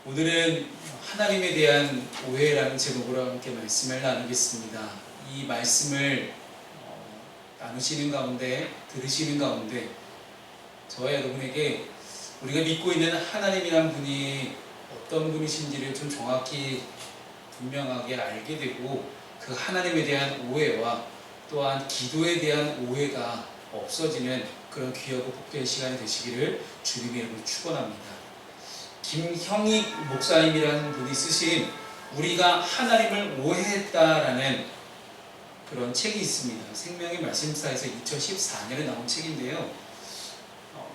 오늘은 하나님에 대한 오해라는 제목으로 함께 말씀을 나누겠습니다. 이 말씀을 나누시는 가운데, 들으시는 가운데 저와 여러분에게 우리가 믿고 있는 하나님이란 분이 어떤 분이신지를 좀 정확히 분명하게 알게 되고, 그 하나님에 대한 오해와 또한 기도에 대한 오해가 없어지는 그런 귀하고 복된 시간이 되시기를 주님의 이름으로 축원합니다. 김형익 목사님이라는 분이 쓰신 우리가 하나님을 오해했다라는 그런 책이 있습니다. 생명의 말씀사에서 2014년에 나온 책인데요.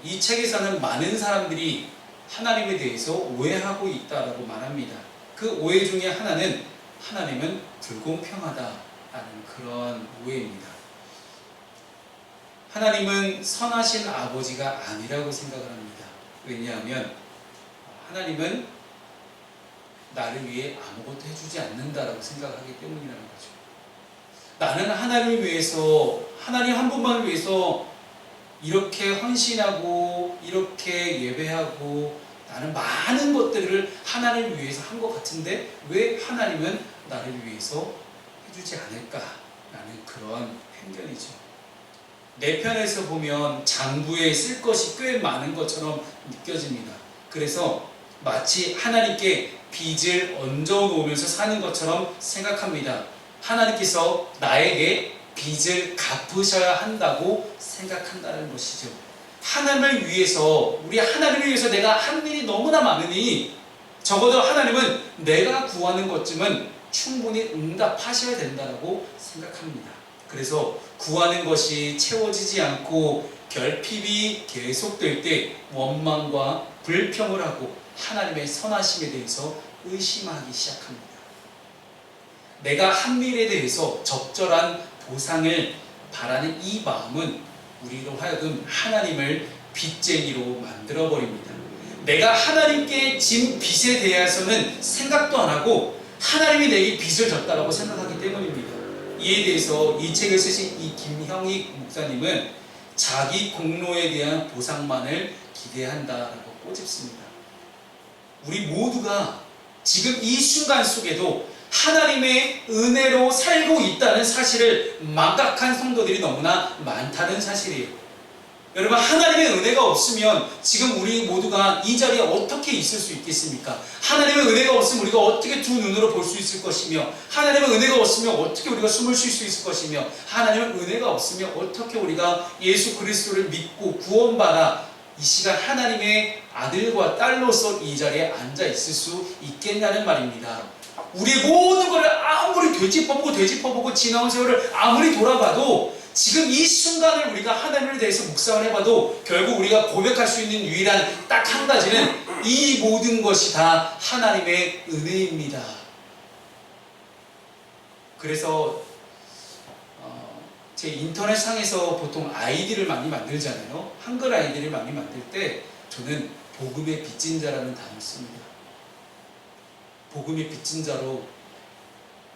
이 책에서는 많은 사람들이 하나님에 대해서 오해하고 있다라고 말합니다. 그 오해 중에 하나는 하나님은 불공평하다라는 그런 오해입니다. 하나님은 선하신 아버지가 아니라고 생각을 합니다. 왜냐하면 하나님은 나를 위해 아무것도 해주지 않는다라고 생각하기 때문이라는 거죠. 나는 하나님을 위해서, 하나님 한 분만을 위해서 이렇게 헌신하고 이렇게 예배하고 나는 많은 것들을 하나님을 위해서 한 것 같은데 왜 하나님은 나를 위해서 해주지 않을까라는 그런 편견이죠. 내 편에서 보면 장부에 쓸 것이 꽤 많은 것처럼 느껴집니다. 그래서 마치 하나님께 빚을 얹어 놓으면서 사는 것처럼 생각합니다. 하나님께서 나에게 빚을 갚으셔야 한다고 생각한다는 것이죠. 하나님을 위해서, 우리 하나님을 위해서 내가 한 일이 너무나 많으니 적어도 하나님은 내가 구하는 것쯤은 충분히 응답하셔야 된다고 생각합니다. 그래서 구하는 것이 채워지지 않고 결핍이 계속될 때 원망과 불평을 하고 하나님의 선하심에 대해서 의심하기 시작합니다. 내가 한 일에 대해서 적절한 보상을 바라는 이 마음은 우리로 하여금 하나님을 빚쟁이로 만들어버립니다. 내가 하나님께 진 빚에 대해서는 생각도 안 하고 하나님이 내게 빚을 졌다고 생각하기 때문입니다. 이에 대해서 이 책을 쓰신 이 김형익 목사님은 자기 공로에 대한 보상만을 기대한다라고 꼬집습니다. 우리 모두가 지금 이 순간 속에도 하나님의 은혜로 살고 있다는 사실을 망각한 성도들이 너무나 많다는 사실이에요. 여러분, 하나님의 은혜가 없으면 지금 우리 모두가 이 자리에 어떻게 있을 수 있겠습니까? 하나님의 은혜가 없으면 우리가 어떻게 두 눈으로 볼 수 있을 것이며, 하나님의 은혜가 없으면 어떻게 우리가 숨을 쉴 수 있을 것이며, 하나님의 은혜가 없으면 어떻게 우리가 예수 그리스도를 믿고 구원받아 이 시간 하나님의 아들과 딸로서 이 자리에 앉아 있을 수 있겠냐는 말입니다. 우리 모든 것을 아무리 되짚어보고 지나온 세월을 아무리 돌아봐도 지금 이 순간을 우리가 하나님에 대해서 묵상을 해봐도 결국 우리가 고백할 수 있는 유일한 딱 한 가지는 이 모든 것이 다 하나님의 은혜입니다. 그래서 제 인터넷상에서 보통 아이디를 많이 만들잖아요. 한글 아이디를 많이 만들 때 저는 복음의 빚진 자라는 단어를 씁니다. 복음의 빚진 자로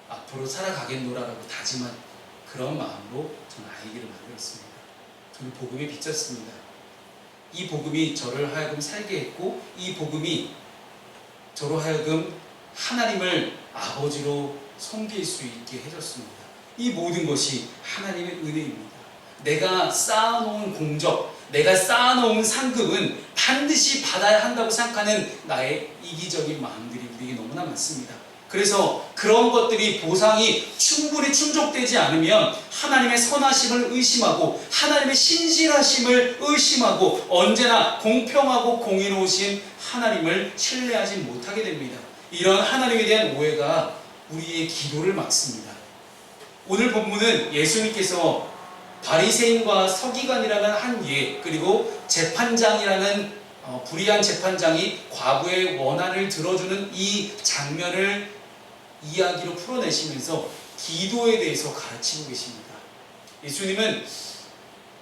앞으로 살아가겠노라라고 다짐한 그런 마음으로 저는 아이디를 만들었습니다. 저는 복음에 빚졌습니다. 이 복음이 저를 하여금 살게 했고, 이 복음이 저로 하여금 하나님을 아버지로 섬길 수 있게 해줬습니다. 이 모든 것이 하나님의 은혜입니다. 내가 쌓아놓은 공적, 내가 쌓아놓은 상급은 반드시 받아야 한다고 생각하는 나의 이기적인 마음들이 우리에게 너무나 많습니다. 그래서 그런 것들이 보상이 충분히 충족되지 않으면 하나님의 선하심을 의심하고 하나님의 신실하심을 의심하고 언제나 공평하고 공의로우신 하나님을 신뢰하지 못하게 됩니다. 이런 하나님에 대한 오해가 우리의 기도를 막습니다. 오늘 본문은 예수님께서 바리새인과 서기관이라는 한 예, 그리고 재판장이라는 불의한 재판장이 과부의 원한을 들어주는 이 장면을 이야기로 풀어내시면서 기도에 대해서 가르치고 계십니다. 예수님은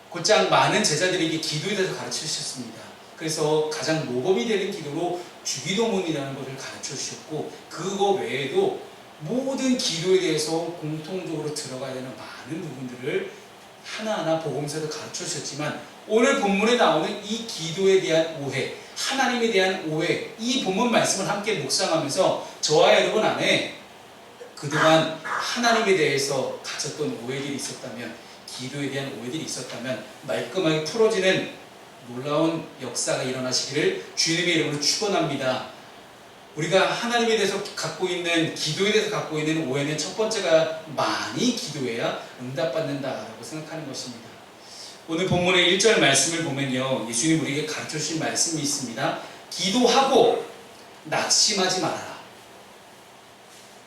곧장 많은 제자들에게 기도에 대해서 가르치셨습니다. 그래서 가장 모범이 되는 기도로 주기도문이라는 것을 가르쳐 주셨고, 그거 외에도 모든 기도에 대해서 공통적으로 들어가야 되는 많은 부분들을 하나하나 복음서에서 가르쳐 주셨지만, 오늘 본문에 나오는 이 기도에 대한 오해, 하나님에 대한 오해, 이 본문 말씀을 함께 묵상하면서 저와 여러분 안에 그동안 하나님에 대해서 가졌던 오해들이 있었다면, 기도에 대한 오해들이 있었다면 말끔하게 풀어지는 놀라운 역사가 일어나시기를 주님의 이름으로 축원합니다. 우리가 하나님에 대해서 갖고 있는, 기도에 대해서 갖고 있는 오해는 첫 번째가 많이 기도해야 응답받는다라고 생각하는 것입니다. 오늘 본문의 1절 말씀을 보면요, 예수님 우리에게 가르쳐 주신 말씀이 있습니다. 기도하고 낙심하지 말아라.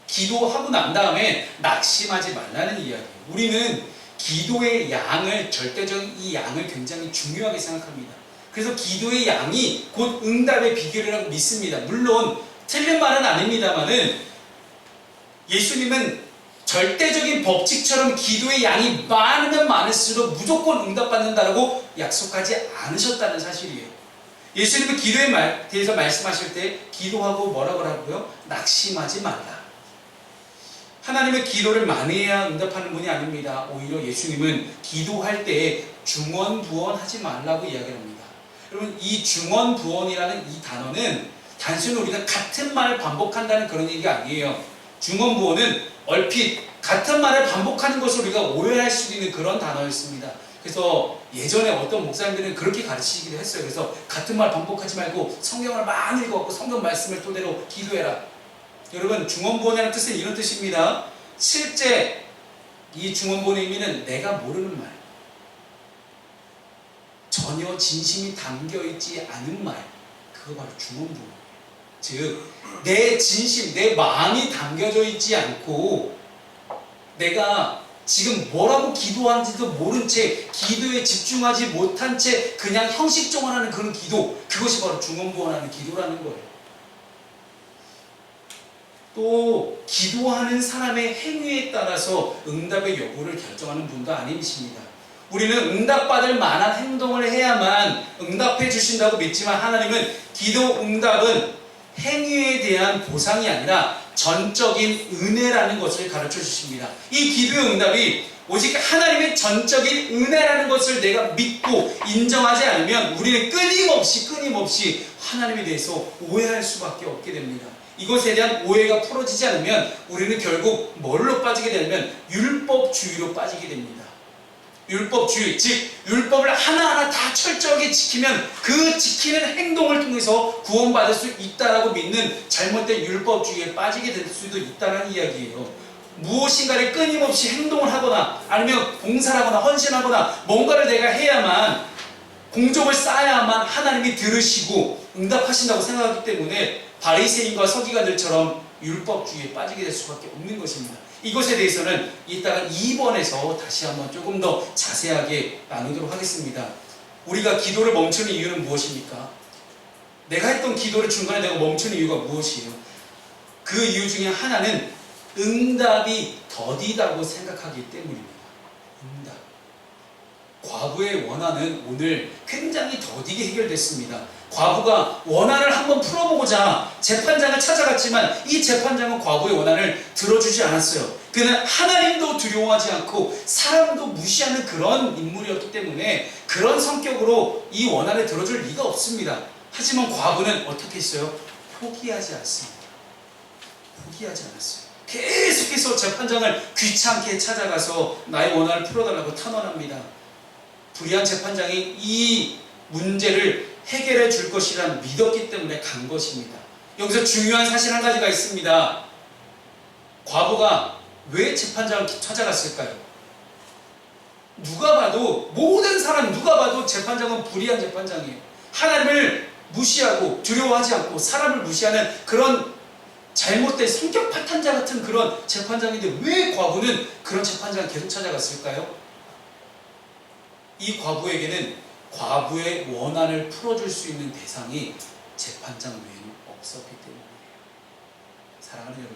기도하고 난 다음에 낙심하지 말라는 이야기예요. 우리는 기도의 양을, 절대적인 이 양을 굉장히 중요하게 생각합니다. 그래서 기도의 양이 곧 응답의 비결이라고 믿습니다. 물론 틀린 말은 아닙니다만은 예수님은 절대적인 법칙처럼 기도의 양이 많으면 많을수록 무조건 응답받는다라고 약속하지 않으셨다는 사실이에요. 예수님은 기도에 대해서 말씀하실 때 기도하고 뭐라고 하고요? 낙심하지 말라. 하나님의 기도를 많이 해야 응답하는 분이 아닙니다. 오히려 예수님은 기도할 때 중언부언하지 말라고 이야기합니다. 여러분, 이 중언부언이라는 이 단어는 단순히 우리가 같은 말을 반복한다는 그런 얘기가 아니에요. 중언부언은 얼핏 같은 말을 반복하는 것을 우리가 오해할 수도 있는 그런 단어였습니다. 그래서 예전에 어떤 목사님들은 그렇게 가르치기도 했어요. 그래서 같은 말 반복하지 말고 성경을 많이 읽어갖고 성경 말씀을 토대로 기도해라. 여러분, 중언부언이라는 뜻은 이런 뜻입니다. 실제 이 중언부언의 의미는 내가 모르는 말, 전혀 진심이 담겨있지 않은 말, 그거 바로 중언부언. 즉, 내 진심, 내 마음이 담겨져 있지 않고 내가 지금 뭐라고 기도하는지도 모른 채, 기도에 집중하지 못한 채 그냥 형식적으로 하는 그런 기도, 그것이 바로 중언부언하는 기도라는 거예요. 또 기도하는 사람의 행위에 따라서 응답의 여부를 결정하는 분도 아니십니다. 우리는 응답받을 만한 행동을 해야만 응답해 주신다고 믿지만 하나님은 기도 응답은 행위에 대한 보상이 아니라 전적인 은혜라는 것을 가르쳐 주십니다. 이 기도의 응답이 오직 하나님의 전적인 은혜라는 것을 내가 믿고 인정하지 않으면 우리는 끊임없이 하나님에 대해서 오해할 수밖에 없게 됩니다. 이것에 대한 오해가 풀어지지 않으면 우리는 결국 뭘로 빠지게 되냐면 율법주의로 빠지게 됩니다. 율법주의, 즉 율법을 하나하나 다 철저하게 지키면 그 지키는 행동을 통해서 구원받을 수 있다라고 믿는 잘못된 율법주의에 빠지게 될 수도 있다는 이야기예요. 무엇인가를 끊임없이 행동을 하거나 아니면 봉사를 하거나 헌신하거나 뭔가를 내가 해야만, 공적을 쌓아야만 하나님이 들으시고 응답하신다고 생각하기 때문에 바리새인과 서기관들처럼 율법주의에 빠지게 될 수밖에 없는 것입니다. 이것에 대해서는 이따가 2번에서 다시 한번 조금 더 자세하게 나누도록 하겠습니다. 우리가 기도를 멈추는 이유는 무엇입니까? 내가 했던 기도를 중간에 내가 멈추는 이유가 무엇이에요? 그 이유 중에 하나는 응답이 더디다고 생각하기 때문입니다. 응답. 과부의 원한은 오늘 굉장히 더디게 해결됐습니다. 과부가 원한을 한번 풀어보고자 재판장을 찾아갔지만 이 재판장은 과부의 원한을 들어주지 않았어요. 그는 하나님도 두려워하지 않고 사람도 무시하는 그런 인물이었기 때문에 그런 성격으로 이 원한을 들어줄 리가 없습니다. 하지만 과부는 어떻게 했어요? 포기하지 않습니다. 포기하지 않았어요. 계속해서 재판장을 귀찮게 찾아가서 나의 원한을 풀어달라고 탄원합니다. 불의한 재판장이 이 문제를 해결해 줄 것이라 믿었기 때문에 간 것입니다. 여기서 중요한 사실 한 가지가 있습니다. 과부가 왜 재판장을 찾아갔을까요? 누가 봐도, 모든 사람 누가 봐도 재판장은 불의한 재판장이에요. 하나님을 무시하고 두려워하지 않고 사람을 무시하는 그런 잘못된 성격 파탄자 같은 그런 재판장인데 왜 과부는 그런 재판장을 계속 찾아갔을까요? 이 과부에게는 과부의 원한을 풀어줄 수 있는 대상이 재판장 외에는 없었기 때문이에요. 사랑하는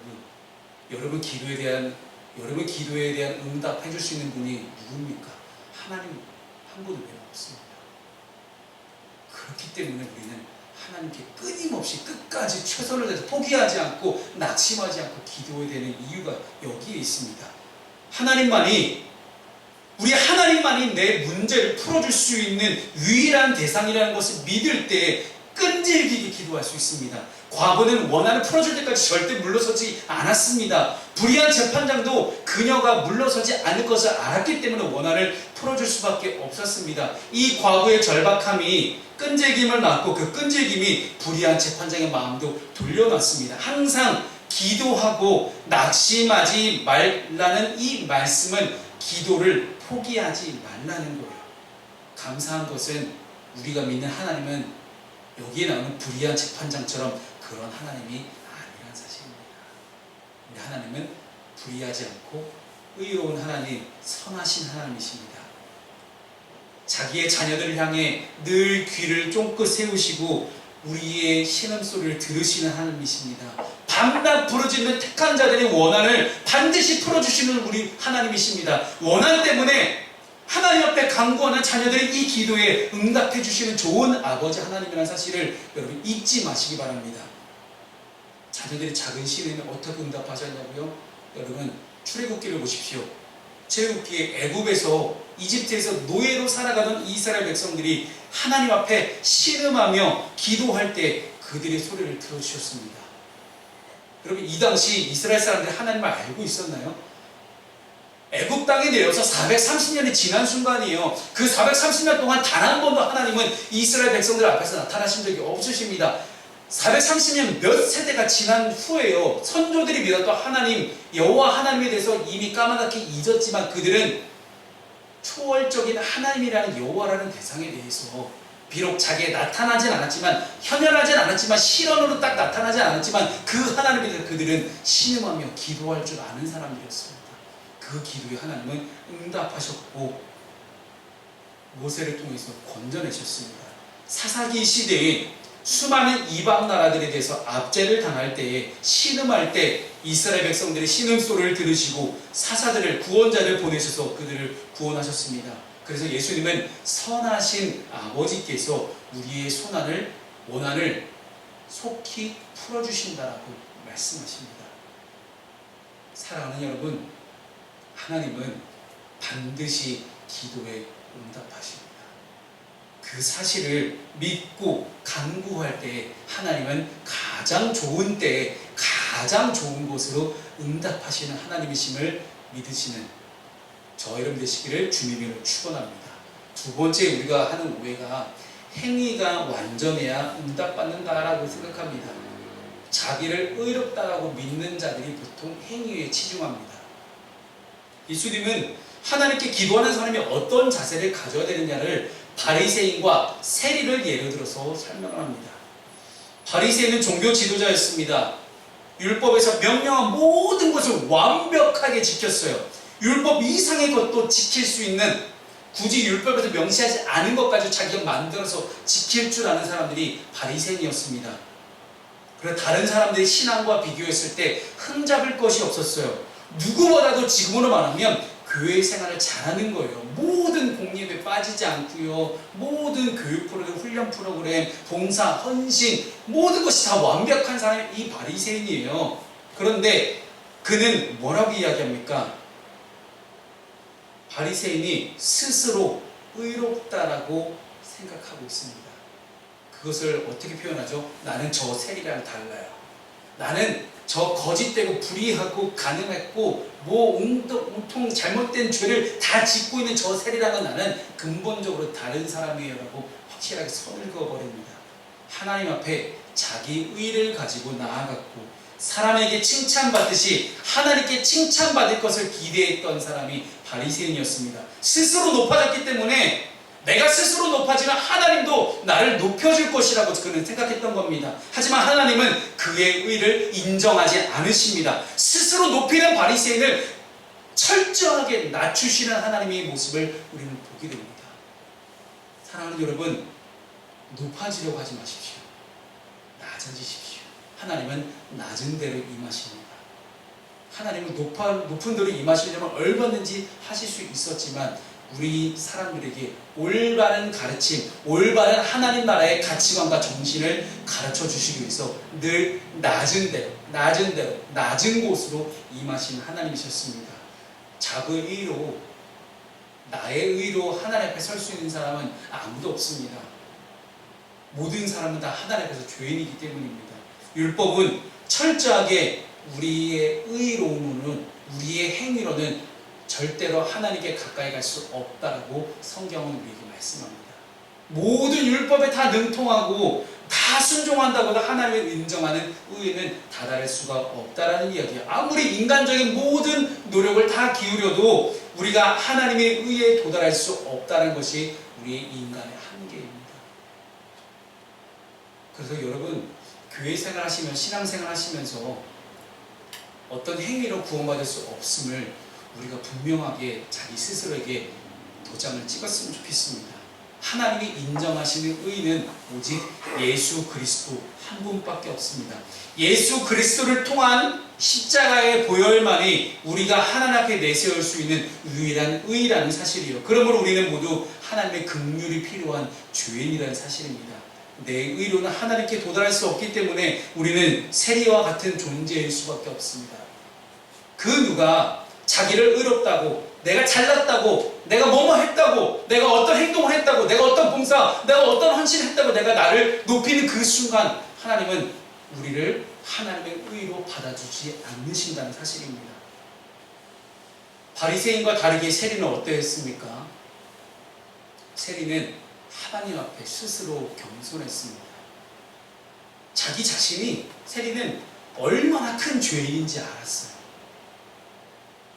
여러분 기도에 대한 응답해 줄 수 있는 분이 누굽니까? 하나님 한 분은 왜 없습니다. 그렇기 때문에 우리는 하나님께 끊임없이 끝까지 최선을 다해서 포기하지 않고 낙심하지 않고 기도해야 되는 이유가 여기에 있습니다. 우리 하나님만이 내 문제를 풀어줄 수 있는 유일한 대상이라는 것을 믿을 때 끈질기게 기도할 수 있습니다. 과부는 원한을 풀어줄 때까지 절대 물러서지 않았습니다. 불의한 재판장도 그녀가 물러서지 않을 것을 알았기 때문에 원한을 풀어줄 수밖에 없었습니다. 이 과부의 절박함이 끈질김을 낳고 그 끈질김이 불의한 재판장의 마음도 돌려놨습니다. 항상 기도하고 낙심하지 말라는 이 말씀은 기도를 포기하지 말라는 거예요. 감사한 것은 우리가 믿는 하나님은 여기에 나오는 불의한 재판장처럼 그런 하나님이 아니라는 사실입니다. 우리 하나님은 불의하지 않고 의로운 하나님, 선하신 하나님이십니다. 자기의 자녀들을 향해 늘 귀를 쫑긋 세우시고 우리의 신음소리를 들으시는 하나님이십니다. 밤낮 부르짖는 택한 자들의 원한을 반드시 풀어주시는 우리 하나님이십니다. 원한 때문에 하나님 앞에 간구하는 자녀들의 이 기도에 응답해 주시는 좋은 아버지 하나님이라는 사실을 여러분 잊지 마시기 바랍니다. 자녀들이 작은 시름에 어떻게 응답하셨냐고요? 여러분 출애굽기를 보십시오. 출애굽기에 애굽에서 이집트에서 노예로 살아가던 이스라엘 백성들이 하나님 앞에 신음하며 기도할 때 그들의 소리를 들어주셨습니다. 여러분 이 당시 이스라엘 사람들이 하나님을 알고 있었나요? 애굽 땅에 내려서 430년이 지난 순간이에요. 그 430년 동안 단 한 번도 하나님은 이스라엘 백성들 앞에서 나타나신 적이 없으십니다. 430년 몇 세대가 지난 후에요. 선조들이 믿었던 하나님, 여호와 하나님에 대해서 이미 까마득히 잊었지만 그들은 초월적인 하나님이라는 여호와라는 대상에 대해서 비록 자기에 나타나진 않았지만, 현현하진 않았지만, 실언으로 딱 나타나진 않았지만 그 하나님에 대해서 그들은 신음하며 기도할 줄 아는 사람들이었습니다. 그 기도에 하나님은 응답하셨고 모세를 통해서 건져내셨습니다. 사사기 시대에 수많은 이방 나라들에 대해서 압제를 당할 때에 신음할 때 이스라엘 백성들의 신음소리를 들으시고 사사들을 구원자를 보내셔서 그들을 구원하셨습니다. 그래서 예수님은 선하신 아버지께서 우리의 원한을 속히 풀어주신다라고 말씀하십니다. 사랑하는 여러분, 하나님은 반드시 기도에 응답하십니다. 그 사실을 믿고 간구할 때 하나님은 가장 좋은 때에 가장 좋은 곳으로 응답하시는 하나님이심을 믿으시는 저 여러분 되시기를 주님으로 축원합니다. 두 번째 우리가 하는 오해가 행위가 완전해야 응답받는다라고 생각합니다. 자기를 의롭다라고 믿는 자들이 보통 행위에 치중합니다. 예수님은 하나님께 기도하는 사람이 어떤 자세를 가져야 되느냐를 바리새인과 세리를 예를 들어서 설명을 합니다. 바리새인은 종교 지도자였습니다. 율법에서 명령한 모든 것을 완벽하게 지켰어요. 율법 이상의 것도 지킬 수 있는, 굳이 율법에서 명시하지 않은 것까지 자기가 만들어서 지킬 줄 아는 사람들이 바리새인이었습니다. 그래서 다른 사람들의 신앙과 비교했을 때 흠잡을 것이 없었어요. 누구보다도 지금으로 말하면 교회 생활을 잘하는 거예요. 모든 공립에 빠지지 않고요. 모든 교육 프로그램, 훈련 프로그램, 봉사, 헌신, 모든 것이 다 완벽한 사람이 이 바리새인이에요. 그런데 그는 뭐라고 이야기합니까? 바리새인이 스스로 의롭다라고 생각하고 있습니다. 그것을 어떻게 표현하죠? 나는 저 세리랑 달라요. 나는 저 거짓되고 불의하고 가늠했고 온통 잘못된 죄를 다 짓고 있는 저 세리랑은 나는 근본적으로 다른 사람이에요 라고 확실하게 선을 그어버립니다. 하나님 앞에 자기 의를 가지고 나아갔고 사람에게 칭찬받듯이 하나님께 칭찬받을 것을 기대했던 사람이 바리새인이었습니다. 스스로 높아졌기 때문에 내가 스스로 높아지면 하나님도 나를 높여줄 것이라고 그는 생각했던 겁니다. 하지만 하나님은 그의 의를 인정하지 않으십니다. 스스로 높이는 바리새인을 철저하게 낮추시는 하나님의 모습을 우리는 보게 됩니다. 사랑하는 여러분, 높아지려고 하지 마십시오. 낮아지십시오. 하나님은 낮은 대로 임하십니다. 하나님은 높은 대로 임하시려면 얼마든지 하실 수 있었지만 우리 사람들에게 올바른 가르침, 올바른 하나님 나라의 가치관과 정신을 가르쳐 주시기 위해서 늘 낮은 대로, 낮은 곳으로 임하신 하나님이셨습니다. 자기 의로, 나의 의로 하나님 앞에 설 수 있는 사람은 아무도 없습니다. 모든 사람은 다 하나님 앞에서 죄인이기 때문입니다. 율법은 철저하게 우리의 의로움으로는, 우리의 행위로는 절대로 하나님께 가까이 갈 수 없다라고 성경은 우리에게 말씀합니다. 모든 율법에 다 능통하고 다 순종한다고 하나님을 인정하는 의에는 다다를 수가 없다라는 이야기예요. 아무리 인간적인 모든 노력을 다 기울여도 우리가 하나님의 의에 도달할 수 없다는 것이 우리의 인간의 한계입니다. 그래서 여러분, 교회 생활하시면, 신앙생활 하시면서 어떤 행위로 구원받을 수 없음을 우리가 분명하게 자기 스스로에게 도장을 찍었으면 좋겠습니다. 하나님이 인정하시는 의는 오직 예수 그리스도 한 분밖에 없습니다. 예수 그리스도를 통한 십자가의 보혈만이 우리가 하나님 앞에 내세울 수 있는 유일한 의라는 사실이에요. 그러므로 우리는 모두 하나님의 긍휼이 필요한 죄인이라는 사실입니다. 내 의로는 하나님께 도달할 수 없기 때문에 우리는 세리와 같은 존재일 수밖에 없습니다. 그 누가 자기를 의롭다고, 내가 잘났다고, 내가 뭐뭐 했다고, 내가 어떤 행동을 했다고, 내가 어떤 봉사, 내가 어떤 헌신을 했다고 내가 나를 높이는 그 순간 하나님은 우리를 하나님의 의로 받아주지 않으신다는 사실입니다. 바리새인과 다르게 세리는 어떠했습니까? 세리는 하나님 앞에 스스로 겸손했습니다. 자기 자신이, 세리는 얼마나 큰 죄인인지 알았어요.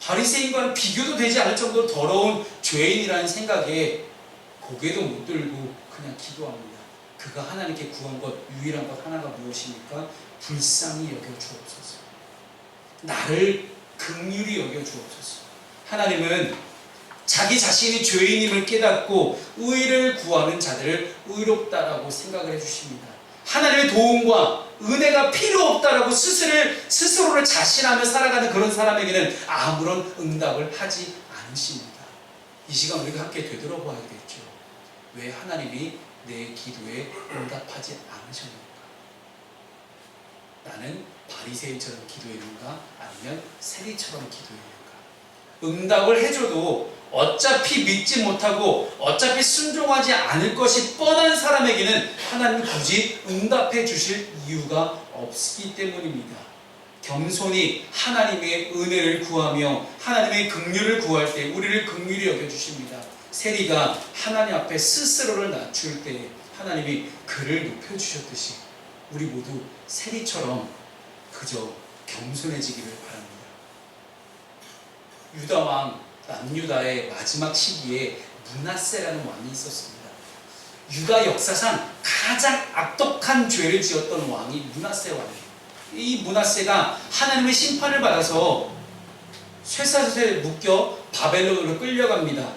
바리새인과는 비교도 되지 않을 정도로 더러운 죄인이라는 생각에 고개도 못 들고 그냥 기도합니다. 그가 하나님께 구한 것, 유일한 것 하나가 무엇입니까? 불쌍히 여겨 주옵소서. 나를 긍휼히 여겨 주옵소서. 하나님은 자기 자신이 죄인임을 깨닫고 의를 구하는 자들을 의롭다라고 생각을 해주십니다. 하나님의 도움과 은혜가 필요 없다라고 스스로를 자신하며 살아가는 그런 사람에게는 아무런 응답을 하지 않으십니다. 이 시간 우리가 함께 되돌아봐야겠죠. 왜 하나님이 내 기도에 응답하지 않으셨는가? 나는 바리새인처럼 기도했는가? 아니면 세리처럼 기도했는가? 응답을 해줘도 어차피 믿지 못하고 어차피 순종하지 않을 것이 뻔한 사람에게는 하나님은 굳이 응답해 주실 이유가 없기 때문입니다. 겸손히 하나님의 은혜를 구하며 하나님의 긍휼을 구할 때 우리를 긍휼히 여겨주십니다. 세리가 하나님 앞에 스스로를 낮출 때 하나님이 그를 높여주셨듯이 우리 모두 세리처럼 그저 겸손해지기를 바랍니다. 유다왕 남유다의 마지막 시기에 므낫세라는 왕이 있었습니다. 유다 역사상 가장 악독한 죄를 지었던 왕이 므낫세 왕이에요. 이 므낫세가 하나님의 심판을 받아서 쇠사슬에 묶여 바벨론으로 끌려갑니다.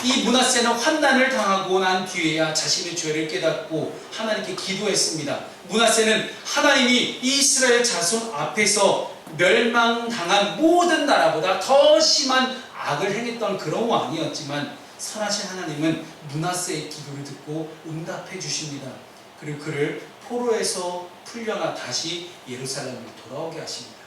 이 므낫세는 환난을 당하고 난 뒤에야 자신의 죄를 깨닫고 하나님께 기도했습니다. 므낫세는 하나님이 이스라엘 자손 앞에서 멸망당한 모든 나라보다 더 심한 악을 행했던 그런 왕이었지만 선하신 하나님은 므낫세의 기도를 듣고 응답해 주십니다. 그리고 그를 포로에서 풀려나 다시 예루살렘으로 돌아오게 하십니다.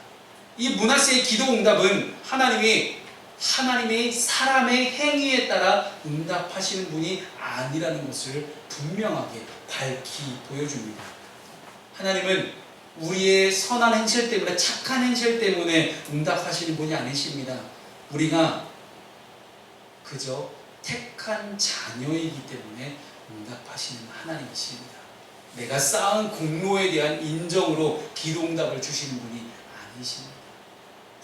이 므낫세의 기도 응답은 하나님의 사람의 행위에 따라 응답하시는 분이 아니라는 것을 분명하게 밝히 보여줍니다. 하나님은 우리의 선한 행실 때문에, 착한 행실 때문에 응답하시는 분이 아니십니다. 우리가 그저 택한 자녀이기 때문에 응답하시는 하나님이십니다. 내가 쌓은 공로에 대한 인정으로 기도 응답을 주시는 분이 아니십니다.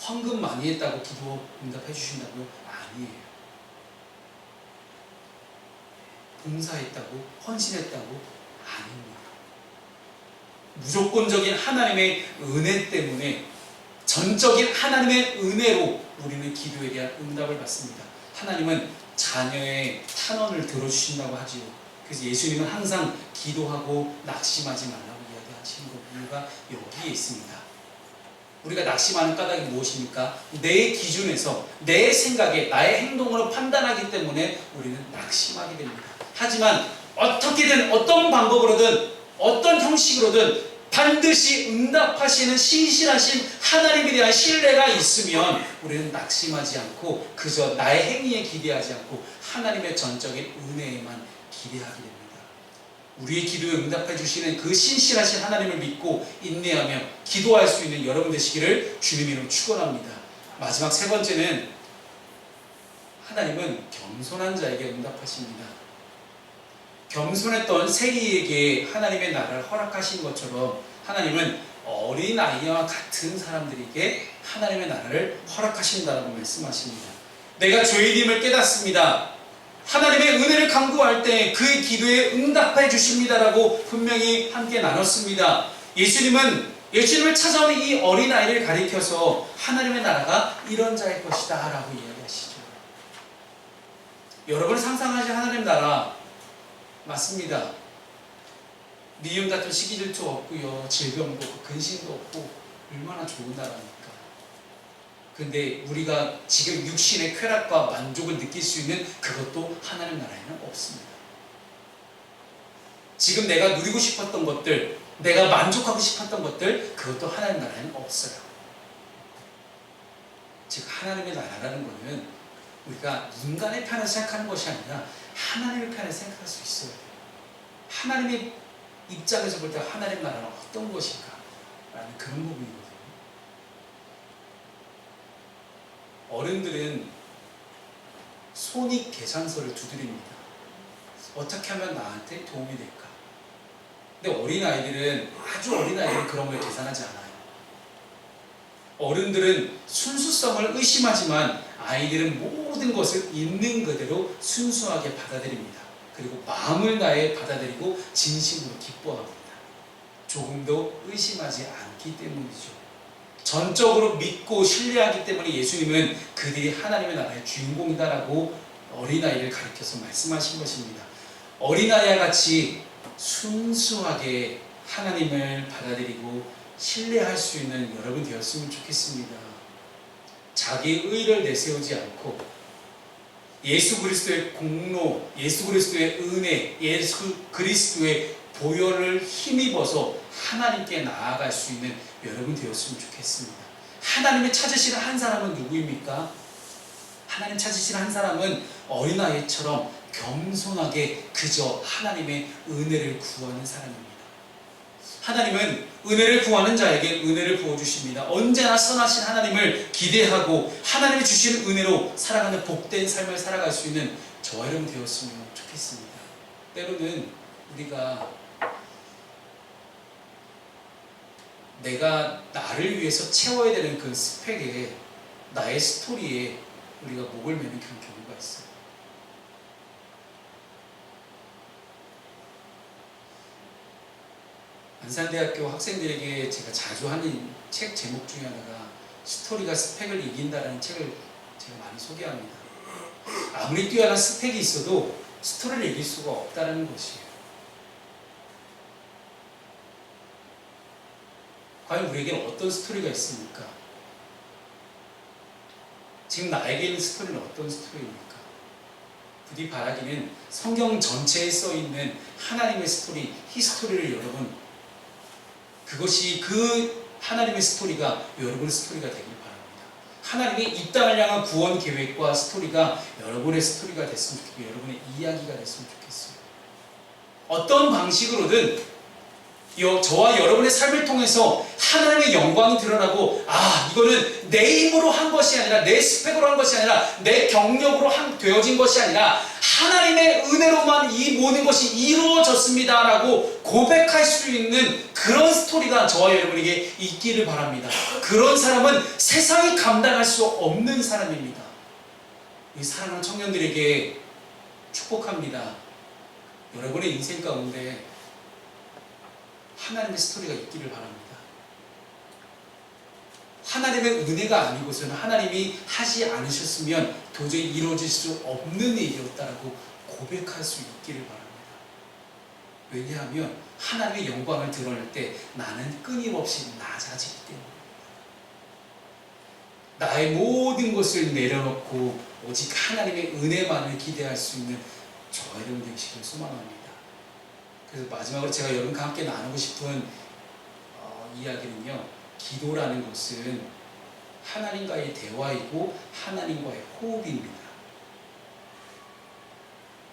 헌금 많이 했다고 기도 응답해 주신다고요? 아니에요. 봉사했다고, 헌신했다고? 아닙니다. 무조건적인 하나님의 은혜 때문에, 전적인 하나님의 은혜로 우리는 기도에 대한 응답을 받습니다. 하나님은 자녀의 탄원을 들어주신다고 하지요. 그래서 예수님은 항상 기도하고 낙심하지 말라고 이야기하시는 이유가 여기에 있습니다. 우리가 낙심하는 까닭이 무엇입니까? 내 기준에서, 내 생각에, 나의 행동으로 판단하기 때문에 우리는 낙심하게 됩니다. 하지만 어떻게든, 어떤 방법으로든, 어떤 형식으로든 반드시 응답하시는 신실하신 하나님에 대한 신뢰가 있으면 우리는 낙심하지 않고 그저 나의 행위에 기대하지 않고 하나님의 전적인 은혜에만 기대하게 됩니다. 우리의 기도에 응답해 주시는 그 신실하신 하나님을 믿고 인내하며 기도할 수 있는 여러분 되시기를 주님 이름으로 축원합니다. 마지막 세 번째는 하나님은 겸손한 자에게 응답하십니다. 겸손했던 세리에게 하나님의 나라를 허락하신 것처럼 하나님은 어린아이와 같은 사람들에게 하나님의 나라를 허락하신다라고 말씀하십니다. 내가 죄인임을 깨닫습니다. 하나님의 은혜를 간구할 때 그의 기도에 응답해 주십니다라고 분명히 함께 나눴습니다. 예수님을 찾아오는 이 어린아이를 가리켜서 하나님의 나라가 이런 자일 것이다 라고 이야기하시죠. 여러분 상상하신 하나님 나라 맞습니다. 미움 다툼 시기 질투 없고요, 질병도 없고 근심도 없고 얼마나 좋은 나라입니까? 근데 우리가 지금 육신의 쾌락과 만족을 느낄 수 있는 그것도 하나님 나라에는 없습니다. 지금 내가 누리고 싶었던 것들, 내가 만족하고 싶었던 것들, 그것도 하나님 나라에는 없어요. 즉 하나님의 나라라는 것은 우리가 인간의 편을 생각하는 것이 아니라 하나님의 편을 생각할 수 있어야 돼요. 하나님의 입장에서 볼 때 하나님 나라는 어떤 것인가 라는 그런 부분이거든요. 어른들은 손익 계산서를 두드립니다. 어떻게 하면 나한테 도움이 될까? 근데 아주 어린아이들은 그런 걸 계산하지 않아요. 어른들은 순수성을 의심하지만 아이들은 모든 것을 있는 그대로 순수하게 받아들입니다. 그리고 마음을 다해 받아들이고 진심으로 기뻐합니다. 조금도 의심하지 않기 때문이죠. 전적으로 믿고 신뢰하기 때문에 예수님은 그들이 하나님의 나라의 주인공이다라고 어린아이를 가리켜서 말씀하신 것입니다. 어린아이와 같이 순수하게 하나님을 받아들이고 신뢰할 수 있는 여러분 되었으면 좋겠습니다. 자기의 의를 내세우지 않고 예수 그리스도의 공로, 예수 그리스도의 은혜, 예수 그리스도의 보혈을 힘입어서 하나님께 나아갈 수 있는 여러분 되었으면 좋겠습니다. 하나님의 찾으시는 한 사람은 누구입니까? 하나님 찾으시는 한 사람은 어린아이처럼 겸손하게 그저 하나님의 은혜를 구하는 사람입니다. 하나님은 은혜를 구하는 자에게 은혜를 부어주십니다. 언제나 선하신 하나님을 기대하고 하나님이 주시는 은혜로 살아가는 복된 삶을 살아갈 수 있는 저와 여러분 되었으면 좋겠습니다. 때로는 우리가 내가 나를 위해서 채워야 되는 그 스펙에, 나의 스토리에 우리가 목을 매는 그런 경우가 있어요. 안산대학교 학생들에게 제가 자주 하는 책 제목 중에 하나가 스토리가 스펙을 이긴다라는 책을 제가 많이 소개합니다. 아무리 뛰어난 스펙이 있어도 스토리를 이길 수가 없다는 것이에요. 과연 우리에게 어떤 스토리가 있습니까? 지금 나에게 있는 스토리는 어떤 스토리입니까? 부디 바라기는 성경 전체에 써있는 하나님의 스토리, 히스토리를 여러분, 그것이 그 하나님의 스토리가 여러분의 스토리가 되길 바랍니다. 하나님의 이 땅을 향한 구원 계획과 스토리가 여러분의 스토리가 됐으면 좋겠고 여러분의 이야기가 됐으면 좋겠어요. 어떤 방식으로든 저와 여러분의 삶을 통해서 하나님의 영광이 드러나고, 이거는 내 힘으로 한 것이 아니라, 내 스펙으로 한 것이 아니라, 내 경력으로 되어진 것이 아니라 하나님의 은혜로만 이 모든 것이 이루어졌습니다 라고 고백할 수 있는 그런 스토리가 저와 여러분에게 있기를 바랍니다. 그런 사람은 세상이 감당할 수 없는 사람입니다. 이 사랑하는 청년들에게 축복합니다. 여러분의 인생 가운데 하나님의 스토리가 있기를 바랍니다. 하나님의 은혜가 아니고서는 하나님이 하지 않으셨으면 도저히 이루어질 수 없는 일이었다라고 고백할 수 있기를 바랍니다. 왜냐하면 하나님의 영광을 드러낼 때 나는 끊임없이 낮아지기 때문입니다. 나의 모든 것을 내려놓고 오직 하나님의 은혜만을 기대할 수 있는 저와 여러분 되시기를 소망합니다. 그래서 마지막으로 제가 여러분과 함께 나누고 싶은 이야기는요, 기도라는 것은 하나님과의 대화이고 하나님과의 호흡입니다.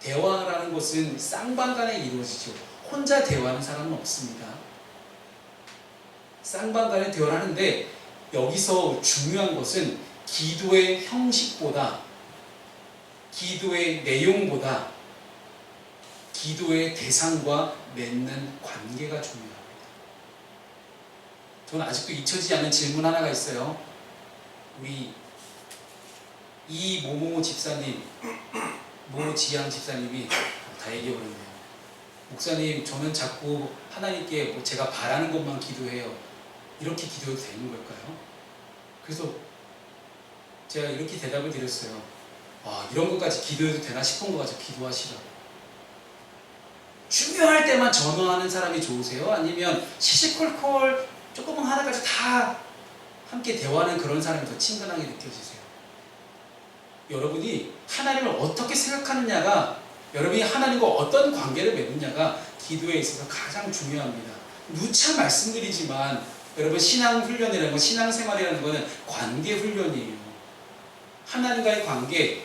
대화라는 것은 쌍방간에 이루어지죠. 혼자 대화하는 사람은 없습니다. 쌍방간에 대화를 하는데 여기서 중요한 것은 기도의 형식보다, 기도의 내용보다 기도의 대상과 맺는 관계가 중요합니다. 저는 아직도 잊혀지지 않는 질문 하나가 있어요. 우리 이모모 집사님, 모지양 집사님이 다 얘기해버렸네요. 목사님, 저는 자꾸 하나님께 제가 바라는 것만 기도해요. 이렇게 기도해도 되는 걸까요? 그래서 제가 이렇게 대답을 드렸어요. 이런 것까지 기도해도 되나 싶은 거 가지고 기도하시라고. 중요할 때만 전화하는 사람이 좋으세요? 아니면 시시콜콜 조금만 하나까지 다 함께 대화하는 그런 사람이 더 친근하게 느껴지세요? 여러분이 하나님을 어떻게 생각하느냐가, 여러분이 하나님과 어떤 관계를 맺느냐가 기도에 있어서 가장 중요합니다. 누차 말씀드리지만 여러분, 신앙 훈련이라는 건, 신앙 생활이라는 것은 관계 훈련이에요. 하나님과의 관계,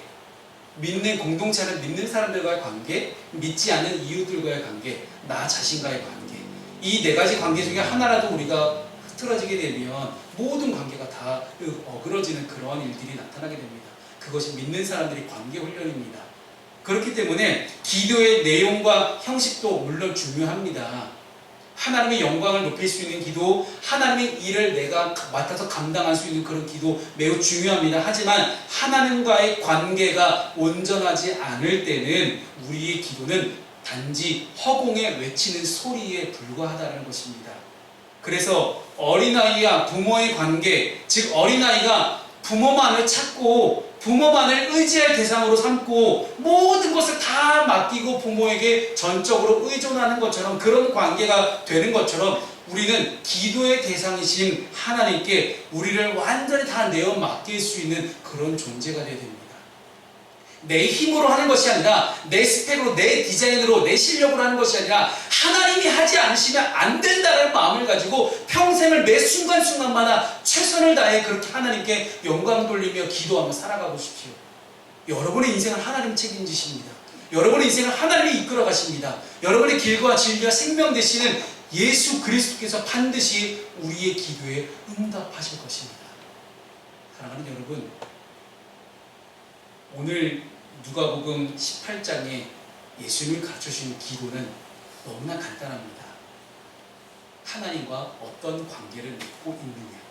믿는 공동체를 믿는 사람들과의 관계, 믿지 않는 이웃들과의 관계, 나 자신과의 관계, 이 네 가지 관계 중에 하나라도 우리가 흐트러지게 되면 모든 관계가 다 어그러지는 그러한 일들이 나타나게 됩니다. 그것이 믿는 사람들의 관계 훈련입니다. 그렇기 때문에 기도의 내용과 형식도 물론 중요합니다. 하나님의 영광을 높일 수 있는 기도, 하나님의 일을 내가 맡아서 감당할 수 있는 그런 기도 매우 중요합니다. 하지만 하나님과의 관계가 온전하지 않을 때는 우리의 기도는 단지 허공에 외치는 소리에 불과하다는 것입니다. 그래서 어린아이와 부모의 관계, 즉 어린아이가 부모만을 찾고 부모만을 의지할 대상으로 삼고 모든 것을 다 맡기고 부모에게 전적으로 의존하는 것처럼, 그런 관계가 되는 것처럼 우리는 기도의 대상이신 하나님께 우리를 완전히 다 내어 맡길 수 있는 그런 존재가 되어야 됩니다. 내 힘으로 하는 것이 아니라, 내 스펙으로, 내 디자인으로, 내 실력으로 하는 것이 아니라 하나님이 하지 않으시면 안 된다는 마음을 가지고 평생을 매 순간순간마다 최선을 다해 그렇게 하나님께 영광 돌리며 기도하며 살아가 보십시오. 여러분의 인생을 하나님 책임지십니다. 여러분의 인생을 하나님이 이끌어 가십니다. 여러분의 길과 진리와 생명 되시는 예수 그리스도께서 반드시 우리의 기도에 응답하실 것입니다. 사랑하는 여러분, 오늘 누가복음 18장에 예수님이 가르쳐주신 기도는 너무나 간단합니다. 하나님과 어떤 관계를 맺고 있느냐,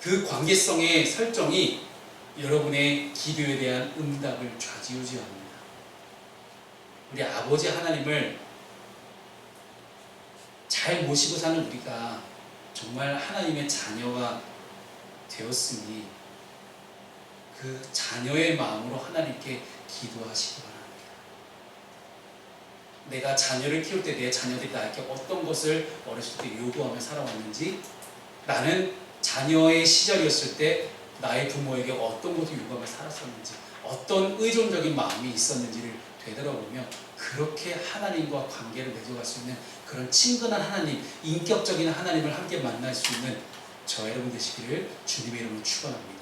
그 관계성의 설정이 여러분의 기도에 대한 응답을 좌지우지합니다. 우리 아버지 하나님을 잘 모시고 사는 우리가 정말 하나님의 자녀가 되었으니 그 자녀의 마음으로 하나님께 기도하시기 바랍니다. 내가 자녀를 키울 때 내 자녀들이 나에게 어떤 것을 어렸을 때 요구하며 살아왔는지, 나는 자녀의 시절이었을 때 나의 부모에게 어떤 것을 요구하며 살았었는지, 어떤 의존적인 마음이 있었는지를 되돌아보며 그렇게 하나님과 관계를 맺어갈 수 있는 그런 친근한 하나님, 인격적인 하나님을 함께 만날 수 있는 저 여러분 되시기를 주님의 이름으로 축원합니다.